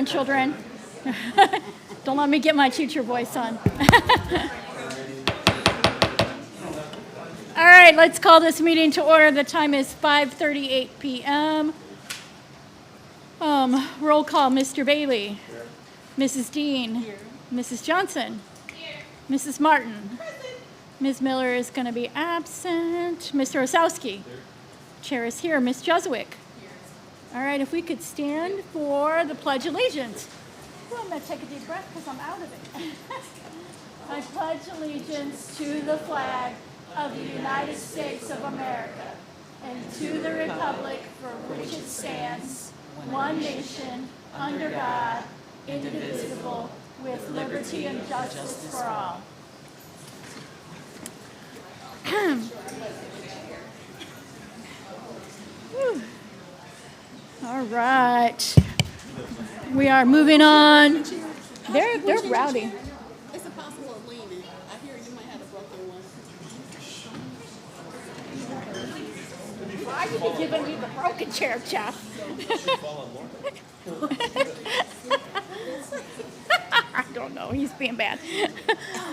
children. Don't let me get my teacher voice on. All right, let's call this meeting to order. The time is 5:38 p.m. Roll call, Mr. Bailey. Here. Mrs. Dean. Here. Mrs. Johnson. Here. Mrs. Martin. Present. Ms. Miller is going to be absent. Mr. Osowski. Here. Chair is here. Ms. Jeswick. Here. All right, if we could stand for the Pledge of Allegiance. Well, I'm going to take a deep breath because I'm out of it. I pledge allegiance to the flag of the United States of America and to the republic for which it stands, one nation, under God, indivisible, with liberty and justice for all. All right. We are moving on. They're rowdy. It's impossible to lean it. I hear you might have a broken one. Why are you giving me the broken chair, Jeff? I don't know. He's being bad.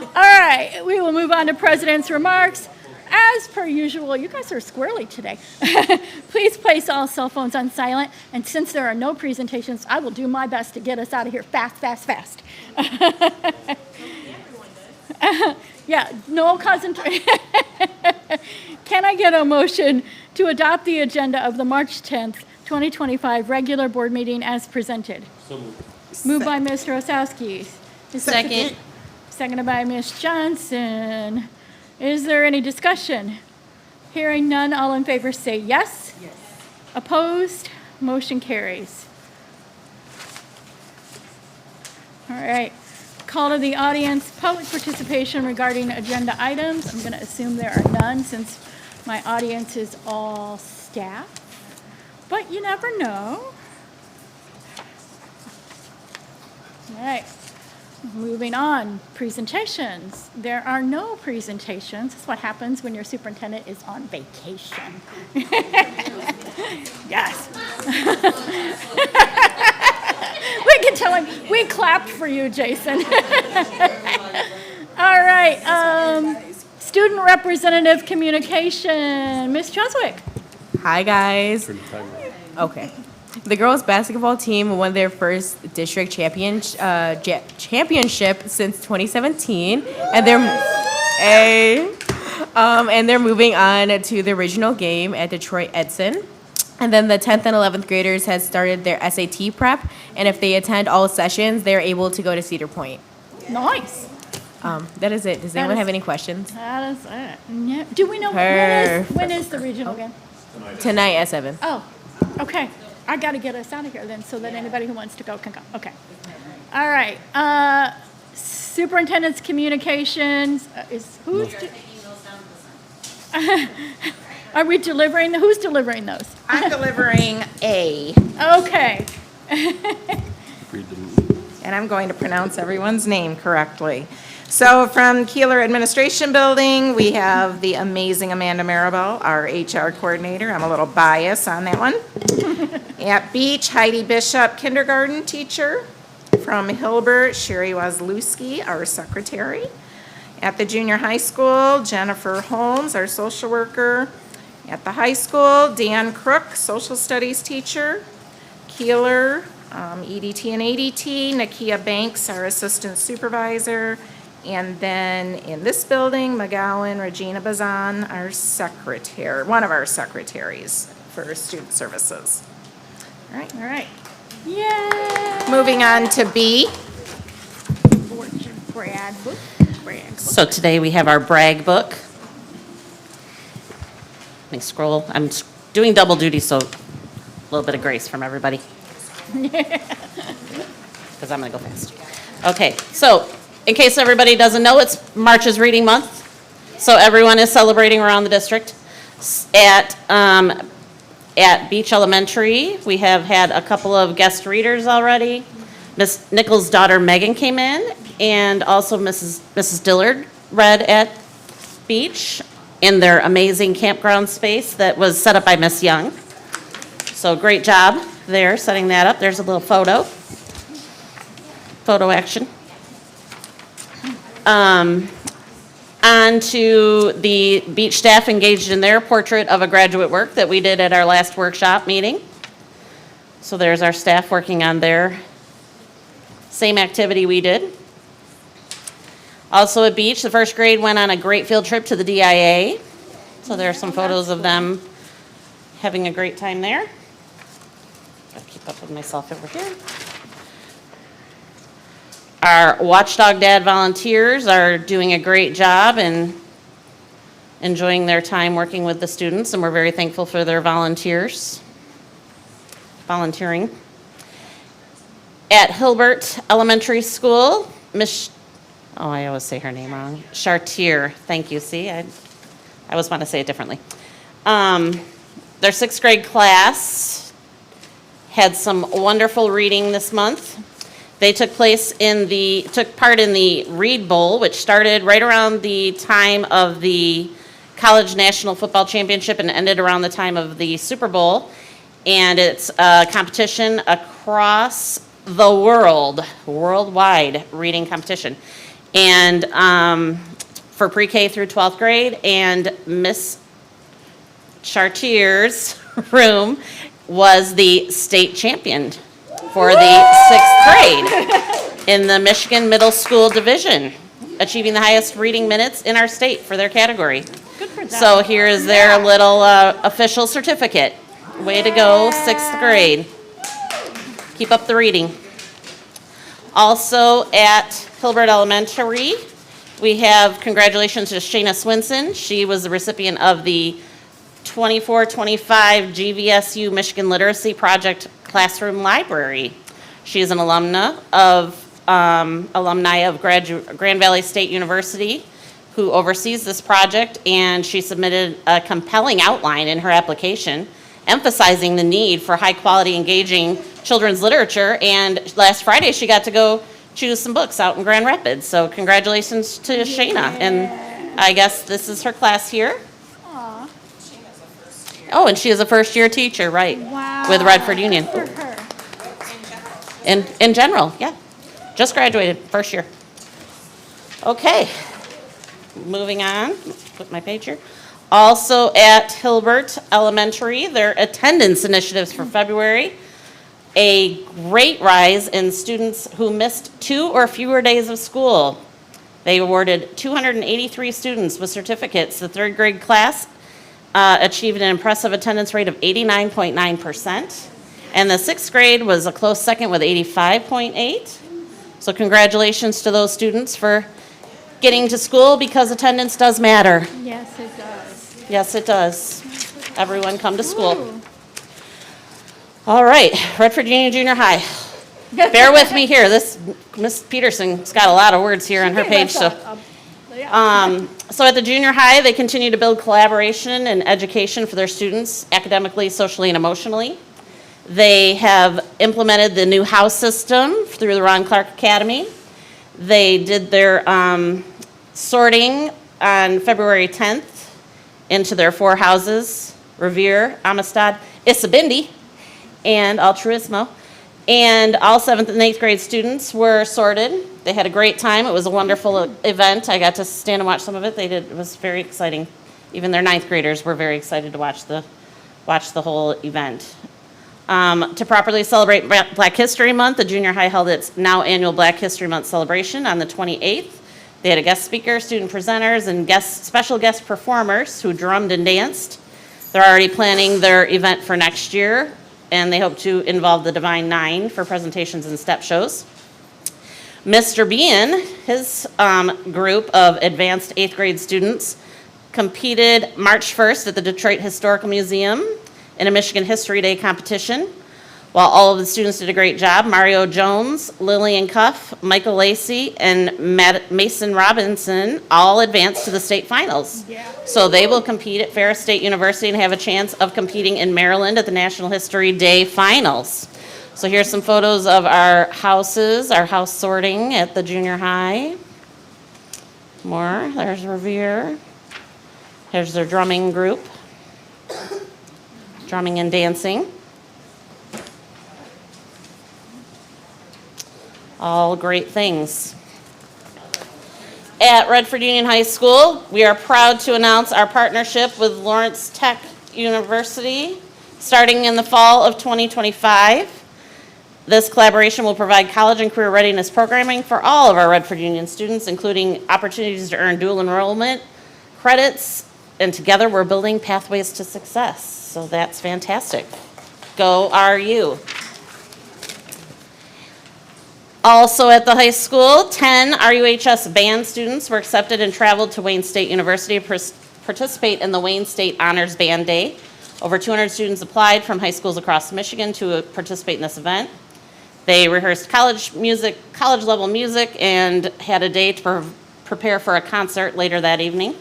All right. We will move on to President's remarks. As per usual, you guys are squirrely today. Please place all cell phones on silent. And since there are no presentations, I will do my best to get us out of here fast. Yeah, no concentration. Can I get a motion to adopt the agenda of the March 10th, 2025 regular board meeting as presented? So moved. Moved by Mr. Osowski. Second. Seconded by Ms. Johnson. Is there any discussion? Hearing none, all in favor say yes. Yes. Opposed? Motion carries. All right. Call to the audience, public participation regarding agenda items. I'm going to assume there are none since my audience is all staff, but you never know. All right. Moving on, presentations. There are no presentations. That's what happens when your superintendent is on vacation. Yes. We can tell him, we clapped for you, Jason. All right, student representative communication. Ms. Cheswick. Hi, guys. Okay. The girls' basketball team won their first district championship since 2017, and they're moving on to the regional game at Detroit Edson. And then the 10th and 11th graders has started their SAT prep, and if they attend all sessions, they're able to go to Cedar Point. Nice. That is it. Does anyone have any questions? That is it. Yeah. Do we know when is the regional game? Tonight at 7. Oh, okay. I got to get us out of here then so that anybody who wants to go can go. Okay. All right. Superintendent's communications are we delivering? Who's delivering those? I'm delivering A. Okay. And I'm going to pronounce everyone's name correctly. So from Keeler Administration Building, we have the amazing Amanda Maribel, our HR coordinator. I'm a little biased on that one. At Beach, Heidi Bishop, kindergarten teacher. From Hilbert, Sherry Wazlewski, our secretary. At the junior high school, Jennifer Holmes, our social worker. At the high school, Dan Crook, social studies teacher. Keeler, EDT and ADT, Nakia Banks, our assistant supervisor. And then in this building, McGowan, Regina Bazan, our secretary, one of our secretaries for student services. All right. Yay. Moving on to B. Brag book. So today we have our brag book. Let me scroll. I'm doing double duty, so a little bit of grace from everybody. Because I'm going to go fast. Okay, so in case everybody doesn't know, it's March's Reading Month. So everyone is celebrating around the district. At Beach Elementary, we have had a couple of guest readers already. Miss Nichols' daughter Megan came in, and also Mrs. Dillard read at Beach in their amazing campground space that was set up by Miss Young. So great job there setting that up. There's a little photo. photo action. On to the beach staff engaged in their portrait of a graduate work that we did at our last workshop meeting. So there's our staff working on their same activity we did. Also at beach, the first grade went on a great field trip to the DIA. So there are some photos of them having a great time there. I'll keep up with myself over here. Our Watchdog Dad volunteers are doing a great job and enjoying their time working with the students, and we're very thankful for their volunteering. At Hilbert Elementary School, I always say her name wrong, Chartier, thank you, see, I always want to say it differently. Their sixth grade class had some wonderful reading this month. They took part in the Read Bowl, which started right around the time of the College National Football Championship and ended around the time of the Super Bowl. And it's a competition across the world, worldwide reading competition. And for pre-K through 12th grade, and Miss Chartier's room was the state champion for the sixth grade in the Michigan Middle School Division, achieving the highest reading minutes in our state for their category. Good for them. So here is their little official certificate. Way to go, sixth grade. Keep up the reading. Also at Hilbert Elementary, we have congratulations to Shayna Swinson. She was the recipient of the 24-25 GVSU Michigan Literacy Project Classroom Library. She is an alumni of Grand Valley State University, who oversees this project, and she submitted a compelling outline in her application, emphasizing the need for high-quality, engaging children's literature, and last Friday she got to go choose some books out in Grand Rapids. So congratulations to Shayna, and I guess this is her class here. Aw, Oh, and she is a first-year teacher, right? wow. With Redford Union. Good for her. In general, yeah. Just graduated, first year. Okay, moving on, put my page here. Also at Hilbert Elementary, their attendance initiatives for February, a great rise in students who missed 2 or fewer days of school. They awarded 283 students with certificates. The third grade class achieved an impressive attendance rate of 89.9%. And the sixth grade was a close second with 85.8. So congratulations to those students for getting to school, because attendance does matter. Yes, it does. Yes, it does. Everyone come to school. Ooh. All right, Redford Union Junior High. Bear with me here. This Miss Peterson's got a lot of words here on her page, so. So at the junior high, they continue to build collaboration and education for their students, academically, socially, and emotionally. They have implemented the new house system through the Ron Clark Academy. They did their sorting on February 10th into their 4 houses, Revere, Amistad, Isabindi, and Altruismo. And all 7th and 8th grade students were sorted. They had a great time. It was a wonderful event. I got to stand and watch some of it. It was very exciting. Even their 9th graders were very excited to watch the whole event. To properly celebrate Black History Month, the junior high held its now annual Black History Month celebration on the 28th. They had a guest speaker, student presenters, and special guest performers who drummed and danced. They're already planning their event for next year, and they hope to involve the Divine Nine for presentations and step shows. Mr. Bean, his group of advanced 8th grade students competed March 1st at the Detroit Historical Museum in a Michigan History Day competition. While all of the students did a great job, Mario Jones, Lillian Cuff, Michael Lacey, and Mason Robinson all advanced to the state finals. Yeah. So they will compete at Ferris State University and have a chance of competing in Maryland at the National History Day finals. So here's some photos of our houses, our house sorting at the junior high. More, there's Revere. Here's their drumming group. Drumming and dancing. All great things. At Redford Union High School, we are proud to announce our partnership with Lawrence Tech University starting in the fall of 2025. This collaboration will provide college and career readiness programming for all of our Redford Union students, including opportunities to earn dual enrollment credits, and together we're building pathways to success. So that's fantastic. Go RU. Also at the high school, 10 RUHS band students were accepted and traveled to Wayne State University to participate in the Wayne State Honors Band Day. Over 200 students applied from high schools across Michigan to participate in this event. They rehearsed college level music, and had a day to prepare for a concert later that evening.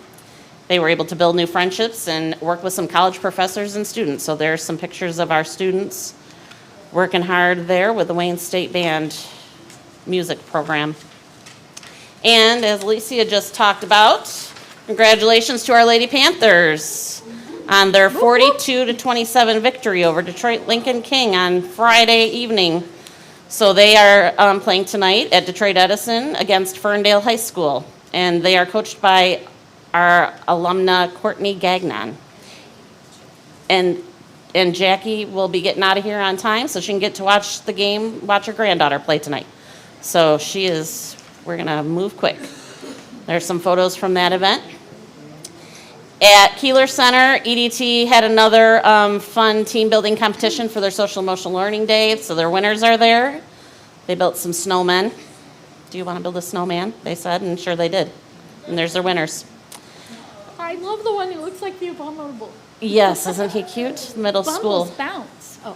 They were able to build new friendships and work with some college professors and students. So there's some pictures of our students working hard there with the Wayne State Band music program. And as Alicia just talked about, congratulations to our Lady Panthers on their 42-27 victory over Detroit Lincoln King on Friday evening. So they are playing tonight at Detroit Edison against Ferndale High School, and they are coached by our alumna Courtney Gagnon. And Jackie will be getting out of here on time so she can get to watch the game, watch her granddaughter play tonight. So we're gonna move quick. There's some photos from that event. At Keeler Center, EDT had another fun team building competition for their social emotional learning day. So their winners are there. They built some snowmen. Do you want to build a snowman? They said, and sure they did. And there's their winners. I love the one that looks like the abominable. Yes, isn't he cute? Middle school. Bumbles bounce. Oh.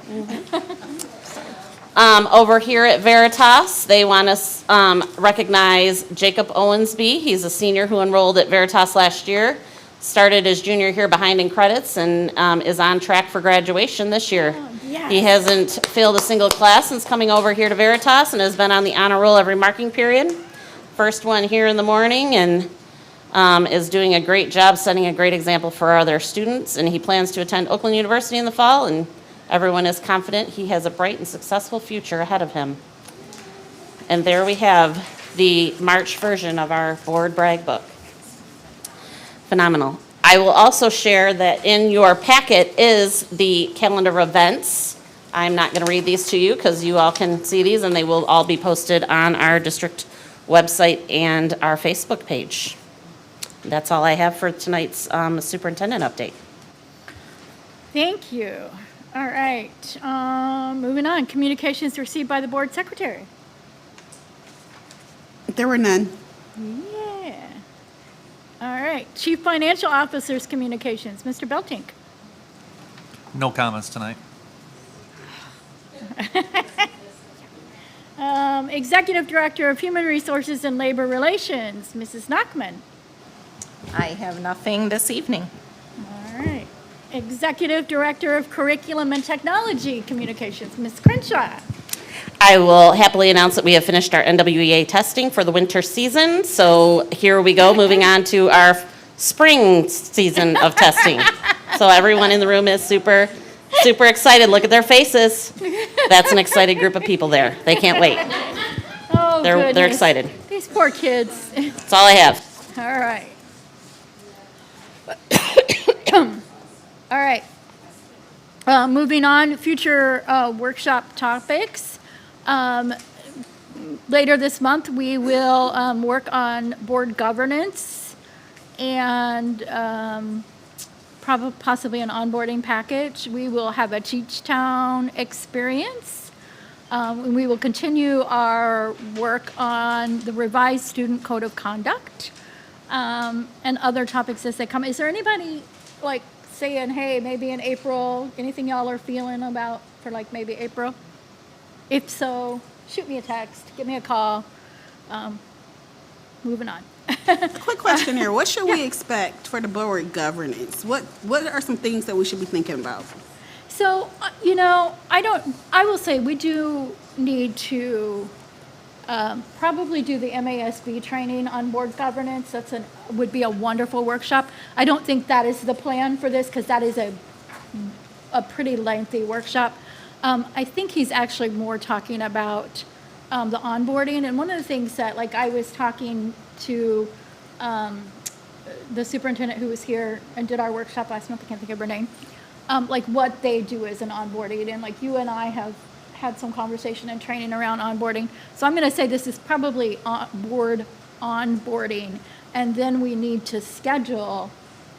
Over here at Veritas, they want to recognize Jacob Owensby. He's a senior who enrolled at Veritas last year, started his junior here behind in credits, and is on track for graduation this year. Oh, yes. He hasn't failed a single class since coming over here to Veritas and has been on the honor roll every marking period. First one here in the morning, and is doing a great job setting a great example for our other students. And he plans to attend Oakland University in the fall, and everyone is confident he has a bright and successful future ahead of him. And there we have the March version of our board brag book. Phenomenal. I will also share that in your packet is the calendar of events. I'm not going to read these to you because you all can see these, and they will all be posted on our district website and our Facebook page. That's all I have for tonight's superintendent update. Thank you. All right, moving on. Communications received by the board secretary. There were none. Yeah. All right, chief financial officer's communications. Mr. Beltink. No comments tonight. Executive Director of Human Resources and Labor Relations, Mrs. Nachman. I have nothing this evening. All right. Executive Director of Curriculum and Technology Communications, Ms. Crenshaw. I will happily announce that we have finished our NWEA testing for the winter season. So here we go, moving on to our spring season of testing. So everyone in the room is super excited. Look at their faces. That's an excited group of people there. They can't wait. Oh, They're excited. These poor kids. That's all I have. All right. All right. Moving on, future workshop topics. Later this month, we will work on board governance and possibly an onboarding package. We will have a Teach Town experience. We will continue our work on the revised student code of conduct and other topics as they come. Is there anybody like saying, hey, maybe in April, anything y'all are feeling about for like maybe April? If so, shoot me a text, give me a call. Moving on. Quick question here. What should we expect for the board governance? What are some things that we should be thinking about? So, I will say we do need to probably do the MASB training on board governance. Would be a wonderful workshop. I don't think that is the plan for this because that is a pretty lengthy workshop. I think he's actually more talking about the onboarding. And one of the things that, like, I was talking to the superintendent who was here and did our workshop last month, I can't think of her name, like what they do as an onboarding. And like you and I have had some conversation and training around onboarding. So I'm going to say this is probably board onboarding. And then we need to schedule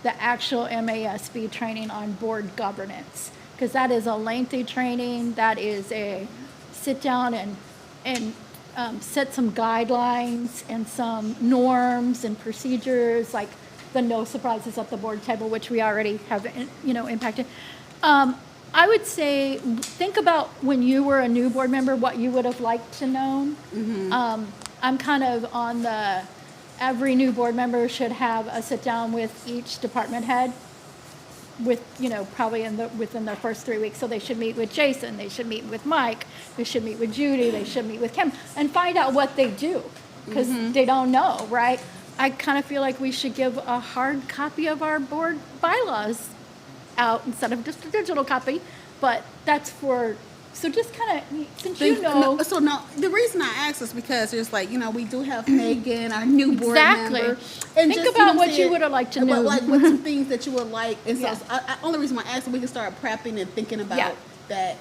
the actual MASB training on board governance, because that is a lengthy training. That is a sit down and set some guidelines and some norms and procedures, like the no surprises at the board table, which we already have, impacted. I would say, think about when you were a new board member, what you would have liked to know. I'm kind of on the, every new board member should have a sit down with each department head with, probably within the first 3 weeks. So they should meet with Jason, they should meet with Mike, they should meet with Judy, they should meet with Kim, and find out what they do, because they don't know, right? I kind of feel like we should give a hard copy of our board bylaws out instead of just a digital copy, but that's for, so just kind of, since you know. The reason I asked is because there's like, we do have Megan, our new board Exactly. member. And Think just, about what saying, you would have liked to know. Like, what's some things that you would like, and so, Yeah. only reason why I asked is we can start prepping and thinking about Yeah. that.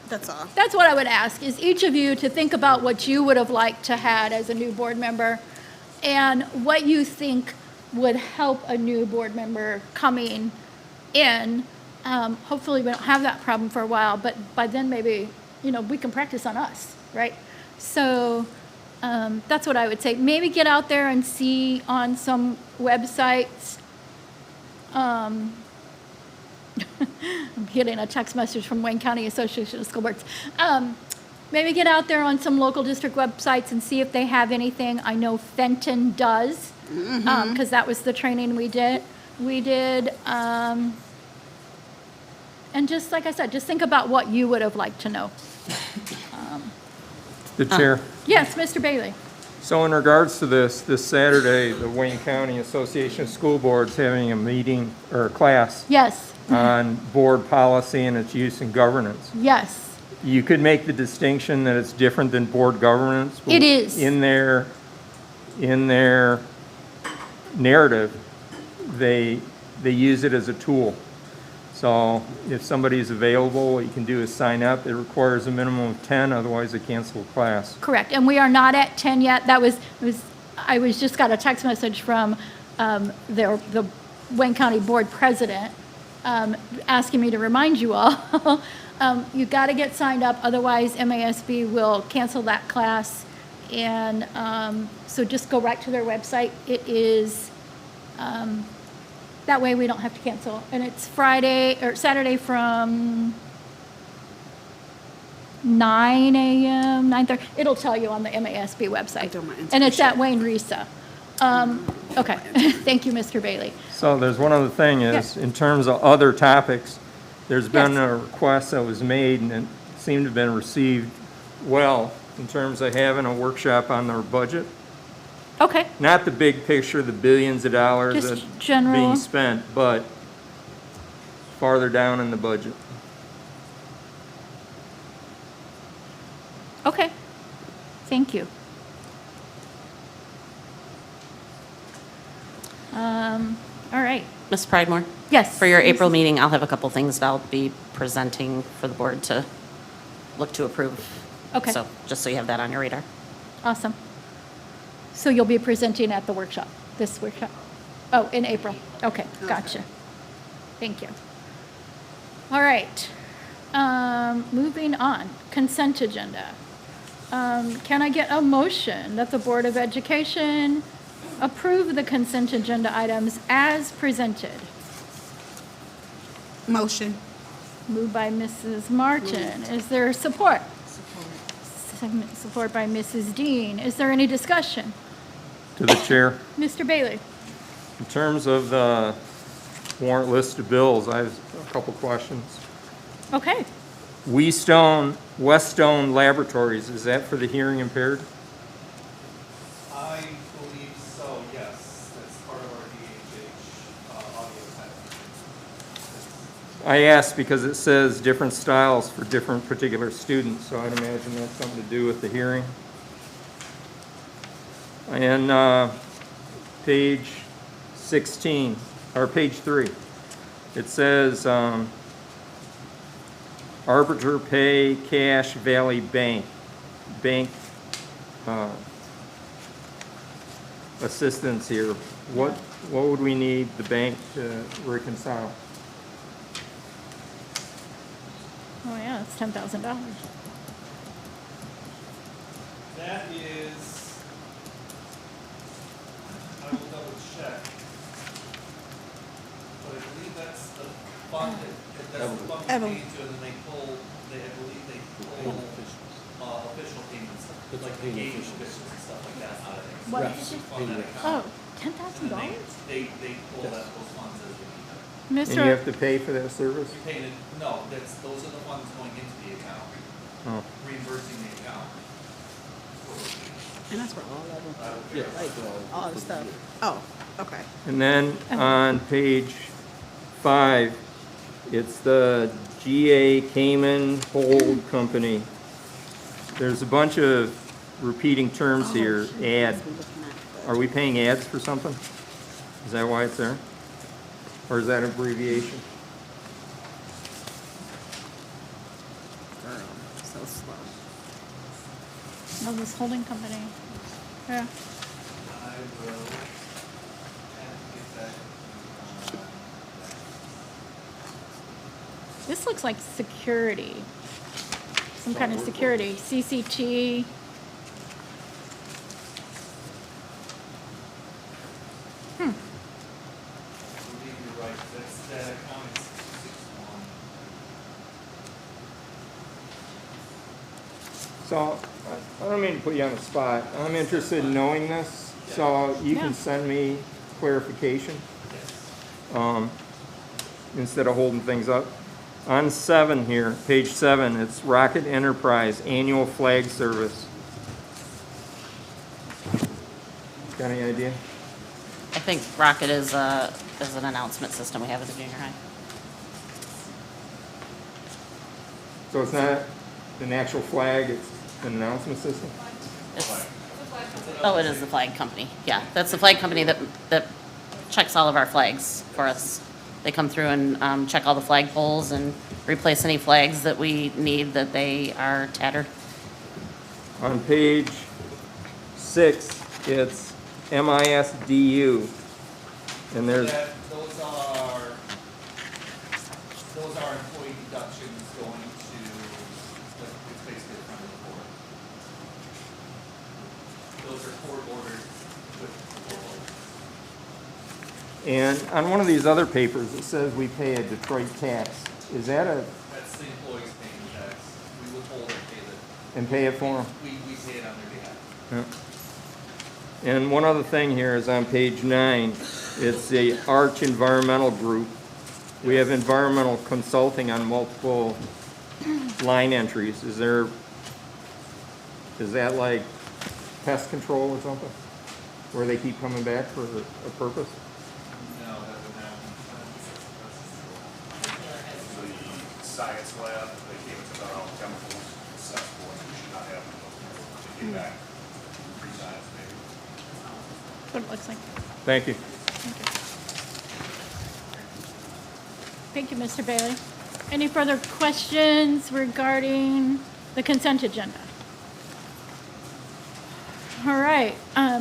That's all. That's what I would ask, is each of you to think about what you would have liked to had as a new board member and what you think would help a new board member coming in. Hopefully we don't have that problem for a while, but by then maybe, we can practice on us, right? So that's what I would say. Maybe get out there and see on some websites. I'm getting a text message from Wayne County Association of School Boards. Maybe get out there on some local district websites and see if they have anything. I know Fenton does, because that was the training we did. And just like I said, just think about what you would have liked to know. The chair. Yes, Mr. Bailey. So in regards to this Saturday, the Wayne County Association of School Boards having a meeting or a class Yes, on board policy and its use in governance. yes. You could make the distinction that it's different than board governance. but It is. In their narrative, they use it as a tool. So if somebody's available, what you can do is sign up. It requires a minimum of 10, otherwise they cancel the class. Correct, and we are not at 10 yet. I just got a text message from the Wayne County Board President asking me to remind you all. You got to get signed up, otherwise MASB will cancel that class. And so just go right to their website. It is, that way we don't have to cancel. And it's Saturday from 9 a.m., 9:30. It'll tell you on the MASB website. And it's at Wayne Risa. Okay, thank you, Mr. Bailey. So there's one other thing is, Yes. in terms of other topics, there's been Yes. a request that was made and it seemed to have been received well in terms of having a workshop on their budget. Okay, Not the big picture, the billions of dollars Just that's general. being spent, but farther down in the budget. okay, thank you. All right, Ms. Pridemore? yes. For your April meeting, I'll have a couple things that I'll be presenting for the board to look to approve. Okay. So, just so you have that on your radar. Awesome. So you'll be presenting at the workshop, this workshop? Oh, in April. Okay, gotcha. Thank you. All right. Moving on, consent agenda. Can I get a motion that the Board of Education approve the consent agenda items as presented? Motion. Moved by Mrs. Martin. Is there support? Support by Mrs. Dean. Is there any discussion? To the chair, Mr. Bailey? in terms of the warrant list of bills, I have a couple questions. Okay. Weststone Laboratories, is that for the hearing impaired? I believe so, yes. That's part of our DHH audio type. I asked because it says different styles for different particular students, so I'd imagine that's something to do with the hearing. And page 16, or page 3, it says arbiter pay cash Valley Bank assistance here. What would we need the bank to reconcile? Oh, yeah, it's $10,000. That is, I will double check. But I believe that's the fund, that's the fund Evan. we pay to, and then I believe they pull, official payments, like the game officials and stuff like that out of there. So What we did you- fund that account. Oh, And then $10,000? they pull those funds as we need them. And you have to pay for that service? You're paying it, no, those are the funds going into the account, Oh. reimbursing the account. And that's for all of them, I will figure it out. all the stuff. Oh, okay. And then on page 5, it's the GA Cayman Hold Company. There's a bunch of repeating terms here. Ad. Are we paying ads for something? Is that why it's there? Or is that an abbreviation? Girl, so slow. Oh, this holding company. Yeah. I will have to get that. This looks like security. Some kind of security. CCT. I believe you're right, that account is 661. So, I don't mean to put you on the spot. I'm interested in knowing this, so you Yeah. can send me clarification instead of holding things up. On 7 here, page 7, it's Rocket Enterprise Annual Flag Service. Got any idea? I think Rocket is an announcement system we have at the junior high. So it's not an actual flag, it's an announcement system? Oh, it is the flag company. Yeah, that's the flag company that checks all of our flags for us. They come through and check all the flag poles and replace any flags that we need that they are tattered. On page 6, it's MISDU, and there's, Those are employee deductions going to, like, it's basically the front of the board. Those are court orders with court orders. and on one of these other papers, it says we pay a Detroit tax. Is that That's the employees paying the tax. We withhold and pay and pay it for them? we pay it on their behalf. Yeah. And one other thing here is on page 9, it's the Arch Environmental Group. We have environmental consulting on multiple line entries. Is that like pest control or something? Where they keep coming back for a purpose? No, that would not. The science lab, they came and took out all the chemicals, cesspool, and we should not have them. They came back, pre-science maybe. That's what it looks like. Thank you. Thank you, Mr. Bailey. Any further questions regarding the consent agenda? All right,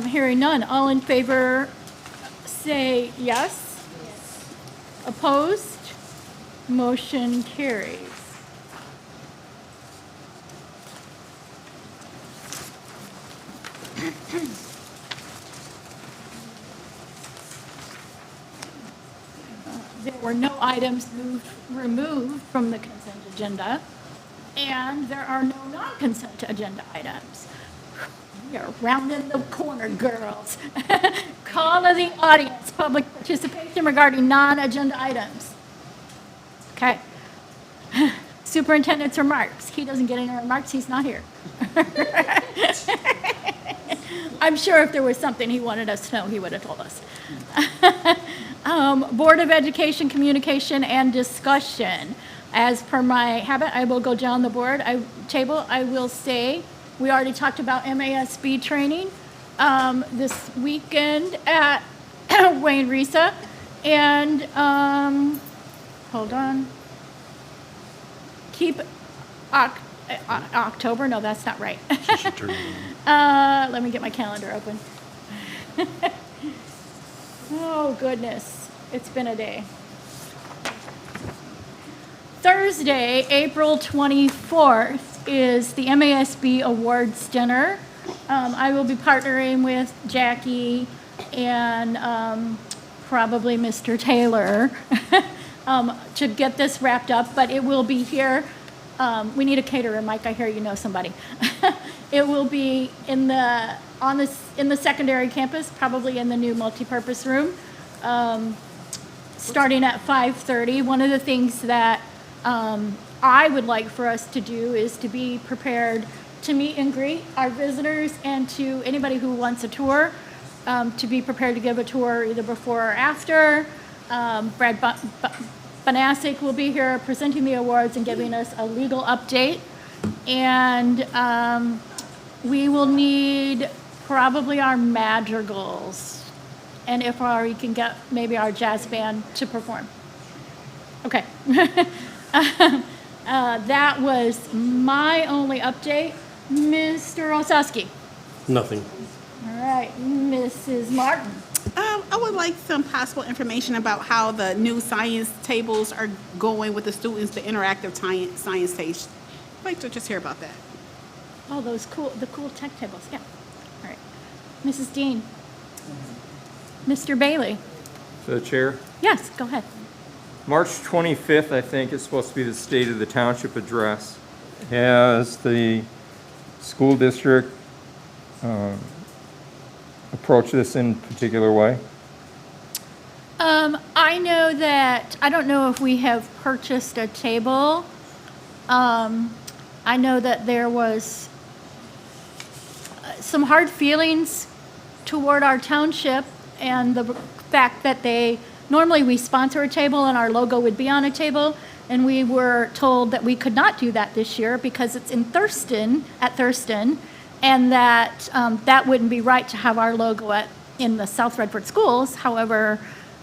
hearing none. All in favor, say yes. Opposed? Motion carries. There were no items removed from the consent agenda, and there are no non-consent agenda items. We are rounding the corner, girls. Call to the audience, public participation regarding non-agenda items. Okay. Superintendent's remarks. He doesn't get any remarks, he's not here. I'm sure if there was something he wanted us to know, he would have told us. Board of Education communication and discussion. As per my habit, I will go down the board table. I will say, we already talked about MASB training. this weekend at Wayne Risa. And, hold on. Keep October, no, that's not right. Let me get my calendar open. Oh, goodness. It's been a day. Thursday, April 24th, is the MASB Awards Dinner. I will be partnering with Jackie and probably Mr. Taylor to get this wrapped up, but it will be here. We need a caterer, Mike. I hear you know somebody. It will be in the secondary campus, probably in the new multipurpose room, starting at 5:30. One of the things that I would like for us to do is to be prepared to meet and greet our visitors and to anybody who wants a tour, to be prepared to give a tour either before or after. Brad Banasic will be here presenting the awards and giving us a legal update. And we will need probably our madrigals, and if we can get maybe our jazz band to perform. Okay. That was my only update. Mr. Osowski. Nothing. All right, Mrs. Martin. I would like some possible information about how the new science tables are going with the students, the interactive science stage. I'd like to just hear about that. Oh, the cool tech tables, yeah. All right. Mrs. Dean. Mr. Bailey. The chair. Yes, go ahead. March 25th, I think, is supposed to be the State of the Township address. Has the school district approached this in a particular way? I know that, I don't know if we have purchased a table. I know that there was some hard feelings toward our township and the fact that normally we sponsor a table and our logo would be on a table, and we were told that we could not do that this year because it's in Thurston, and that that wouldn't be right to have our logo in the South Redford schools. However,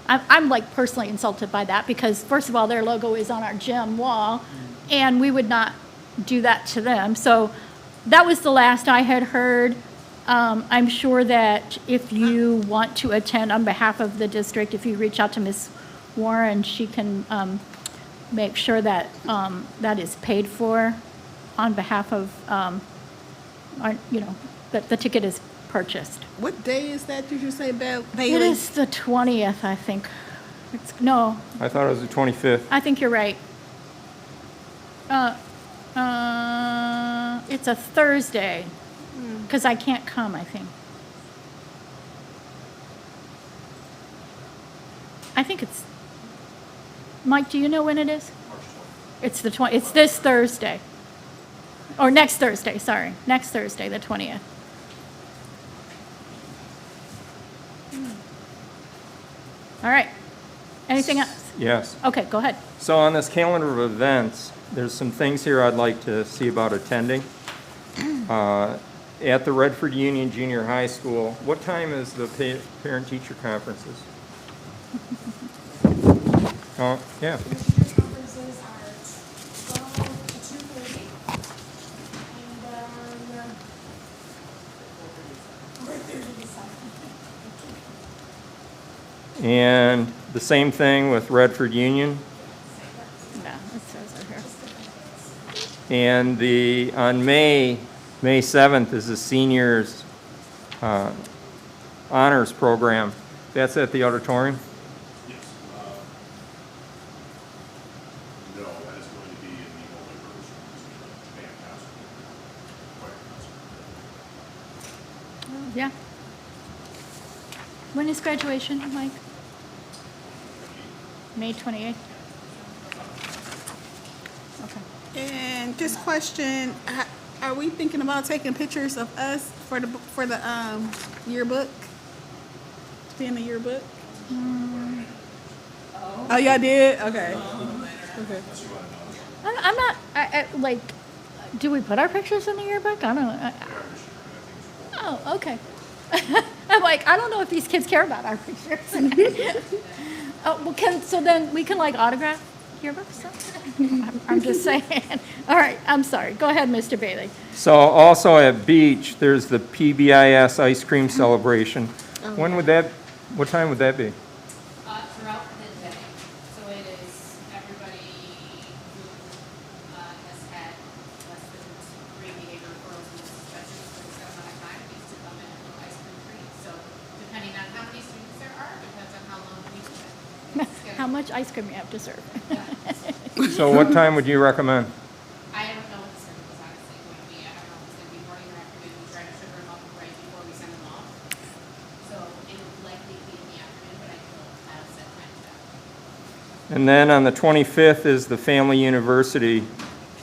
I'm like personally insulted by that because first of all, their logo is on our gym wall, and we would not do that to them. So that was the last I had heard. I'm sure that if you want to attend on behalf of the district, if you reach out to Ms. Warren, she can make sure that that is paid for on behalf of, that the ticket is purchased. What day is that, did you say, Bailey? It is the 20th, I think. No, I thought it was the 25th. I think you're right. It's a Thursday, because I can't come, I think. I think it's, Mike, do you know when it is? It's the 20th, it's this Thursday. Or next Thursday, sorry. Next Thursday, the 20th. All right. Anything else? Yes. Okay, go ahead. So on this calendar of events, there's some things here I'd like to see about attending. At the Redford Union Junior High School, what time is the parent-teacher conferences? Oh, yeah. Conferences are 12 to 2:30. And the same thing with Redford Union. Yeah, it says it here. And on May 7th is the seniors honors program. That's at the auditorium? Yes. No, that is going to be in the multipurpose room. It's fantastic. Quite fantastic. Yeah. When is graduation, Mike? May 28th? Okay. And this question, are we thinking about taking pictures of us for the yearbook? To be in the yearbook? Oh, y'all did? Okay. Okay. I'm not, like, do we put our pictures in the yearbook? I don't know. Oh, okay. I'm like, I don't know if these kids care about our pictures. Oh, well, so then we can like autograph yearbooks? I'm just saying. All right, I'm sorry. Go ahead, Mr. Bailey. So also at Beach, there's the PBIS ice cream celebration. When would that, what time would that be? Throughout the day. So it is everybody who has had less than 3 behavior referrals in this session for a set amount of time needs to come in and do ice cream treat. So depending on how many students there are, depends on how long we spend. How much ice cream you have to serve? So what time would you recommend? I don't know what the schedule is honestly going to be. I don't know if it's going to be morning or afternoon. We try to sugar them up right before we send them off. So it would likely be in the afternoon, but I don't have set time to that. And then on the 25th is the Family University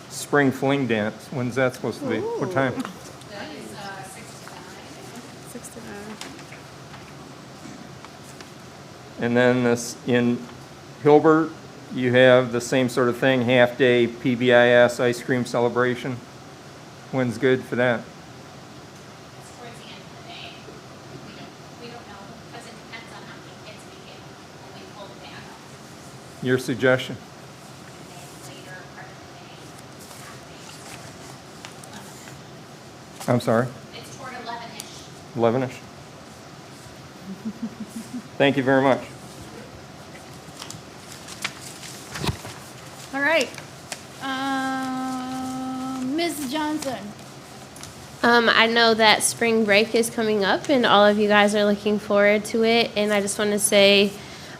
Spring Fling Dance. When's that supposed to be? What time? That is 6 to 9. 6 to 9. And then this, in Hilbert, you have the same sort of thing, half-day PBIS ice cream celebration. When's good for that? It's towards the end of the day. We don't know, because it depends on how many kids we get when we pull the band out. Your suggestion? Later part of the day, I'm sorry, it's toward 11-ish. 11-ish? Thank you very much. All right. Ms. Johnson. I know that spring break is coming up and all of you guys are looking forward to it. And I just want to say,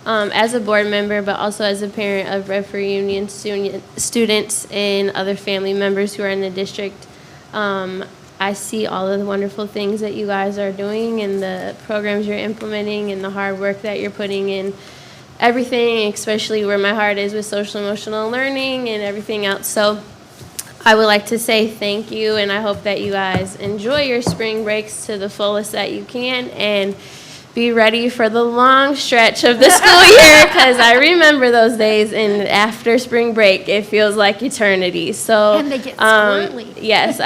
as a board member, but also as a parent of Redford Union students and other family members who are in the district, I see all of the wonderful things that you guys are doing and the programs you're implementing and the hard work that you're putting in. Everything, especially where my heart is with social emotional learning and everything else. So I would like to say thank you, and I hope that you guys enjoy your spring breaks to the fullest that you can and be ready for the long stretch of the school year, because I remember those days, and after spring break it feels like eternity. So And they get squirrely. yes,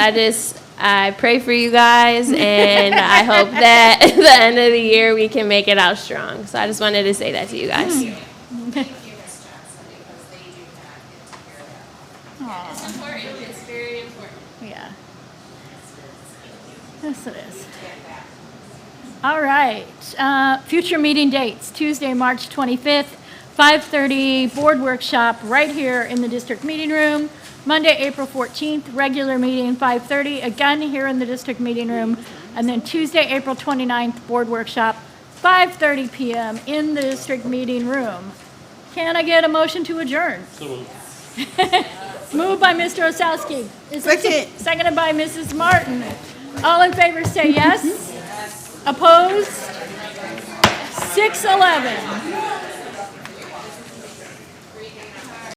I pray for you guys, and I hope that at the end of the year we can make it out strong. So I just wanted to say that to you guys. Thank you, Ms. Johnson, because they do not get to hear that. It's important. It's very important. Yeah. Yes, it is. All right. Future meeting dates, Tuesday, March 25th, 5:30 board workshop right here in the district meeting room. Monday, April 14th, regular meeting, 5:30, again here in the district meeting room. And then Tuesday, April 29th, board workshop, 5:30 p.m. in the district meeting room. Can I get a motion to adjourn? Moved by Mr. Osowski. Is there Second. Seconded by Mrs. Martin. All in favor say yes. Opposed? 6:11.